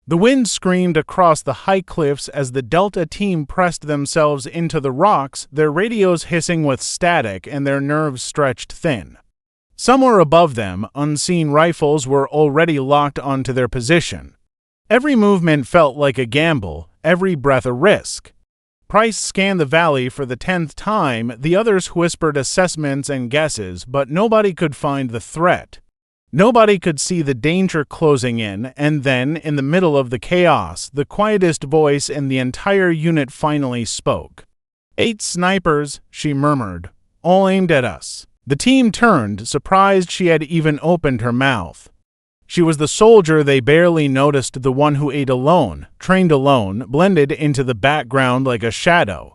The wind screamed across the high cliffs as the Delta team pressed themselves into the rocks, their radios hissing with static and their nerves stretched thin. Somewhere above them, unseen rifles were already locked onto their position. Every movement felt like a gamble, every breath a risk. Price scanned the valley for the 10th time, the others whispered assessments and guesses, but nobody could find the threat. Nobody could see the danger closing in, and then, in the middle of the chaos, the quietest voice in the entire unit finally spoke. 8 snipers, she murmured, all aimed at us. The team turned, surprised she had even opened her mouth. She was the soldier they barely noticed, the one who ate alone, trained alone, blended into the background like a shadow.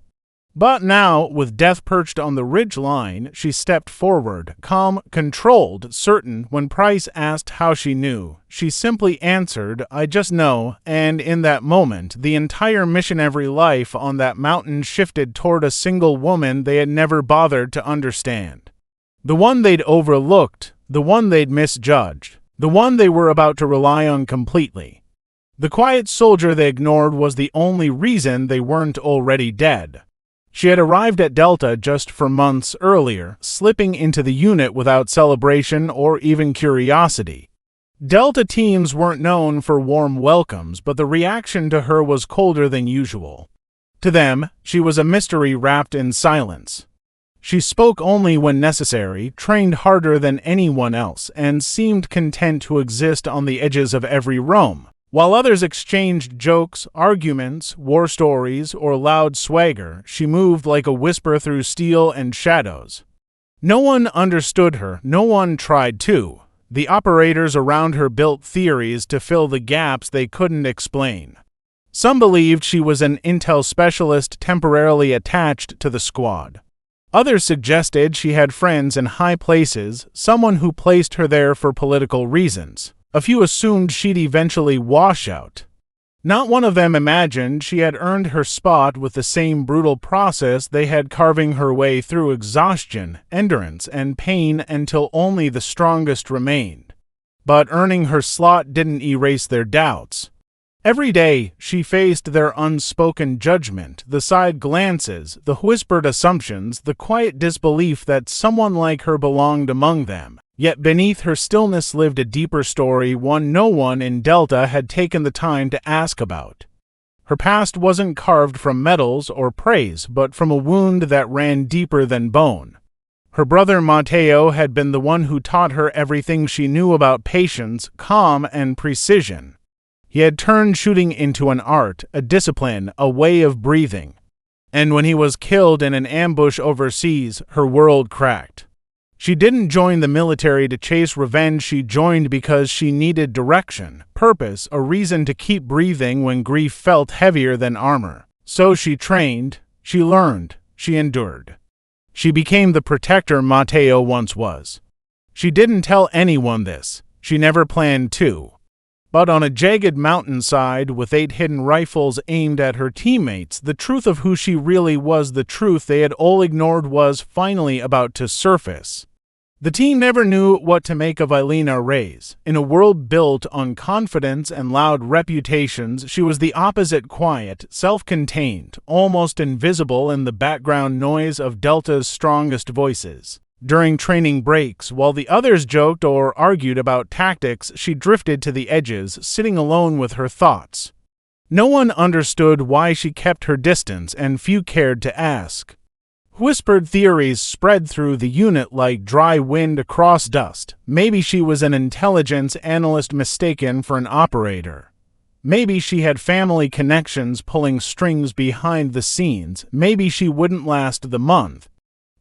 But now, with death perched on the ridge line, she stepped forward, calm, controlled, certain. When Price asked how she knew, she simply answered, I just know, and in that moment, the entire mission, every life on that mountain shifted toward a single woman they had never bothered to understand. The one they'd overlooked, the one they'd misjudged, the one they were about to rely on completely. The quiet soldier they ignored was the only reason they weren't already dead. She had arrived at Delta just months earlier, slipping into the unit without celebration or even curiosity. Delta teams weren't known for warm welcomes, but the reaction to her was colder than usual. To them, she was a mystery wrapped in silence. She spoke only when necessary, trained harder than anyone else, and seemed content to exist on the edges of every roam. While others exchanged jokes, arguments, war stories, or loud swagger, she moved like a whisper through steel and shadows. No one understood her, no one tried to. The operators around her built theories to fill the gaps they couldn't explain. Some believed she was an intel specialist temporarily attached to the squad. Others suggested she had friends in high places, someone who placed her there for political reasons. A few assumed she'd eventually wash out. Not one of them imagined she had earned her spot with the same brutal process they had, carving her way through exhaustion, endurance, and pain until only the strongest remained. But earning her slot didn't erase their doubts. Every day, she faced their unspoken judgment, the side glances, the whispered assumptions, the quiet disbelief that someone like her belonged among them. Yet beneath her stillness lived a deeper story, one no one in Delta had taken the time to ask about. Her past wasn't carved from medals or praise, but from a wound that ran deeper than bone. Her brother Mateo had been the one who taught her everything she knew about patience, calm, and precision. He had turned shooting into an art, a discipline, a way of breathing. And when he was killed in an ambush overseas, her world cracked. She didn't join the military to chase revenge, she joined because she needed direction, purpose, a reason to keep breathing when grief felt heavier than armor. So she trained, she learned, she endured. She became the protector Mateo once was. She didn't tell anyone this, she never planned to. But on a jagged mountainside with 8 hidden rifles aimed at her teammates, the truth of who she really was, the truth they had all ignored, was finally about to surface. The team never knew what to make of Elena Reyes. In a world built on confidence and loud reputations, she was the opposite: quiet, self-contained, almost invisible in the background noise of Delta's strongest voices. During training breaks, while the others joked or argued about tactics, she drifted to the edges, sitting alone with her thoughts. No one understood why she kept her distance, and few cared to ask. Whispered theories spread through the unit like dry wind across dust. Maybe she was an intelligence analyst mistaken for an operator. Maybe she had family connections pulling strings behind the scenes. Maybe she wouldn't last the month.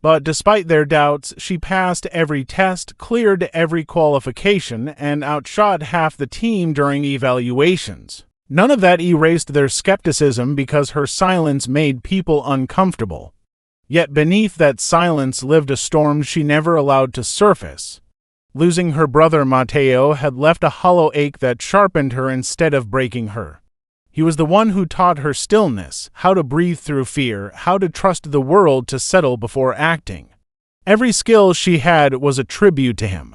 But despite their doubts, she passed every test, cleared every qualification, and outshot half the team during evaluations. None of that erased their skepticism, because her silence made people uncomfortable. Yet beneath that silence lived a storm she never allowed to surface. Losing her brother Mateo had left a hollow ache that sharpened her instead of breaking her. He was the one who taught her stillness, how to breathe through fear, how to trust the world to settle before acting. Every skill she had was a tribute to him.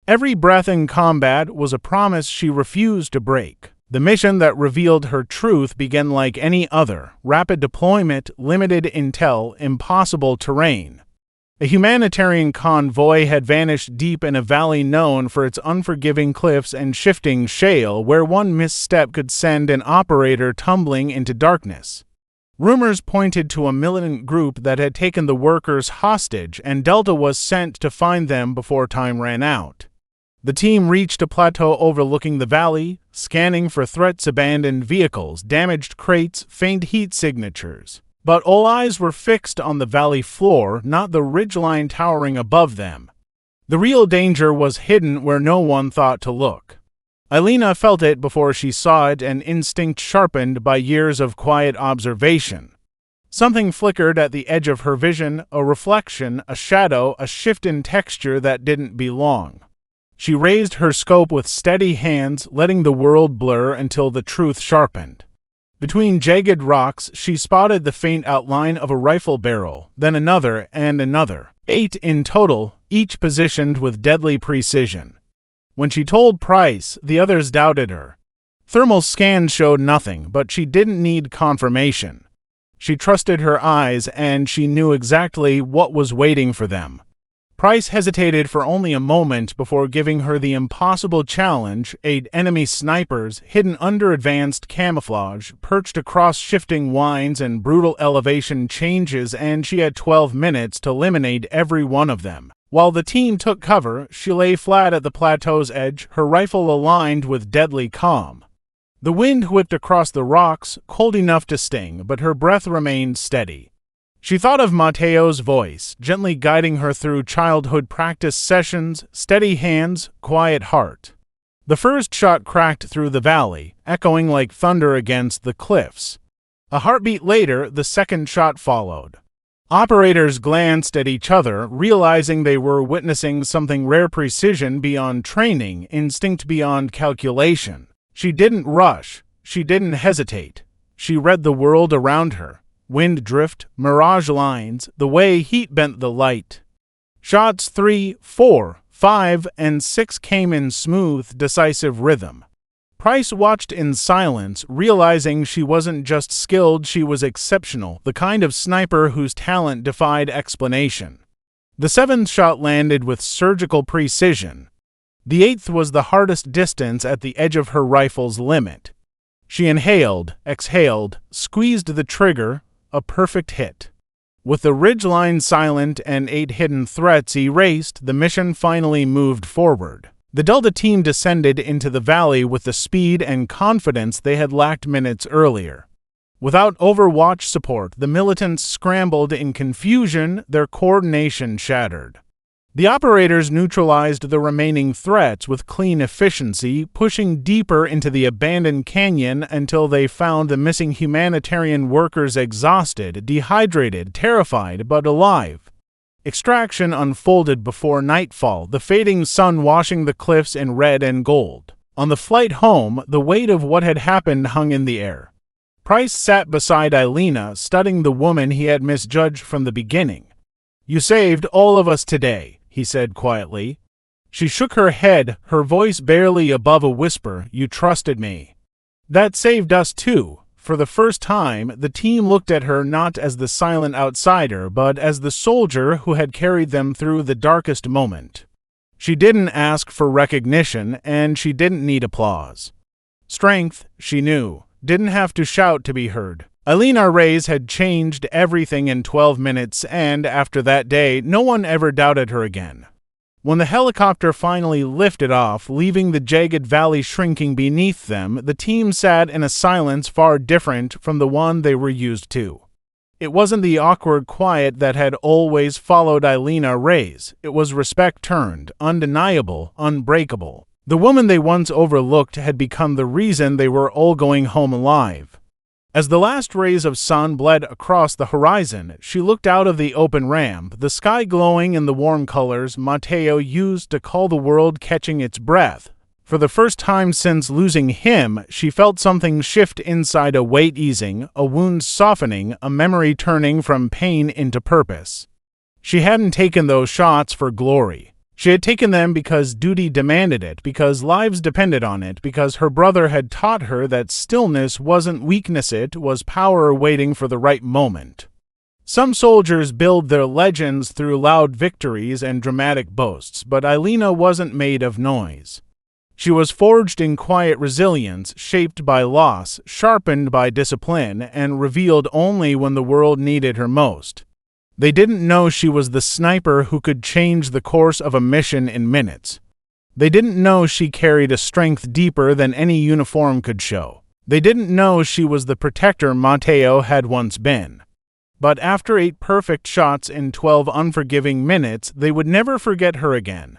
Every breath in combat was a promise she refused to break. The mission that revealed her truth began like any other: rapid deployment, limited intel, impossible terrain. A humanitarian convoy had vanished deep in a valley known for its unforgiving cliffs and shifting shale, where one misstep could send an operator tumbling into darkness. Rumors pointed to a militant group that had taken the workers hostage, and Delta was sent to find them before time ran out. The team reached a plateau overlooking the valley, scanning for threats: abandoned vehicles, damaged crates, faint heat signatures. But all eyes were fixed on the valley floor, not the ridgeline towering above them. The real danger was hidden where no one thought to look. Alina felt it before she saw it, an instinct sharpened by years of quiet observation. Something flickered at the edge of her vision, a reflection, a shadow, a shift in texture that didn't belong. She raised her scope with steady hands, letting the world blur until the truth sharpened. Between jagged rocks, she spotted the faint outline of a rifle barrel, then another and another. 8 in total, each positioned with deadly precision. When she told Price, the others doubted her. Thermal scans showed nothing, but she didn't need confirmation. She trusted her eyes, and she knew exactly what was waiting for them. Price hesitated for only a moment before giving her the impossible challenge: 8 enemy snipers, hidden under advanced camouflage, perched across shifting winds and brutal elevation changes, and she had 12 minutes to eliminate every one of them. While the team took cover, she lay flat at the plateau's edge, her rifle aligned with deadly calm. The wind whipped across the rocks, cold enough to sting, but her breath remained steady. She thought of Matteo's voice, gently guiding her through childhood practice sessions: steady hands, quiet heart. The first shot cracked through the valley, echoing like thunder against the cliffs. A heartbeat later, the second shot followed. Operators glanced at each other, realizing they were witnessing something rare: precision beyond training, instinct beyond calculation. She didn't rush. She didn't hesitate. She read the world around her. Wind drift, mirage lines, the way heat bent the light. Shots 3, 4, 5, and 6 came in smooth, decisive rhythm. Price watched in silence, realizing she wasn't just skilled, she was exceptional, the kind of sniper whose talent defied explanation. The 7th shot landed with surgical precision. The 8th was the hardest distance at the edge of her rifle's limit. She inhaled, exhaled, squeezed the trigger. A perfect hit. With the ridgeline silent and 8 hidden threats erased, the mission finally moved forward. The Delta team descended into the valley with the speed and confidence they had lacked minutes earlier. Without Overwatch support, the militants scrambled in confusion, their coordination shattered. The operators neutralized the remaining threats with clean efficiency, pushing deeper into the abandoned canyon until they found the missing humanitarian workers exhausted, dehydrated, terrified, but alive. Extraction unfolded before nightfall, the fading sun washing the cliffs in red and gold. On the flight home, the weight of what had happened hung in the air. Price sat beside Alina, studying the woman he had misjudged from the beginning. "You saved all of us today," he said quietly. She shook her head, her voice barely above a whisper. "You trusted me." "That saved us too." For the first time, the team looked at her not as the silent outsider, but as the soldier who had carried them through the darkest moment. She didn't ask for recognition, and she didn't need applause. Strength, she knew, didn't have to shout to be heard. Alina Reyes had changed everything in 12 minutes, and after that day, no one ever doubted her again. When the helicopter finally lifted off, leaving the jagged valley shrinking beneath them, the team sat in a silence far different from the one they were used to. It wasn't the awkward quiet that had always followed Alina Reyes. It was respect turned, undeniable, unbreakable. The woman they once overlooked had become the reason they were all going home alive. As the last rays of sun bled across the horizon, she looked out of the open ramp, the sky glowing in the warm colors Matteo used to call the world, catching its breath. For the first time since losing him, she felt something shift inside, a weight easing, a wound softening, a memory turning from pain into purpose. She hadn't taken those shots for glory. She had taken them because duty demanded it, because lives depended on it, because her brother had taught her that stillness wasn't weakness, it was power waiting for the right moment. Some soldiers build their legends through loud victories and dramatic boasts, but Eilina wasn't made of noise. She was forged in quiet resilience, shaped by loss, sharpened by discipline, and revealed only when the world needed her most. They didn't know she was the sniper who could change the course of a mission in minutes. They didn't know she carried a strength deeper than any uniform could show. They didn't know she was the protector Matteo had once been. But after 8 perfect shots in 12 unforgiving minutes, they would never forget her again.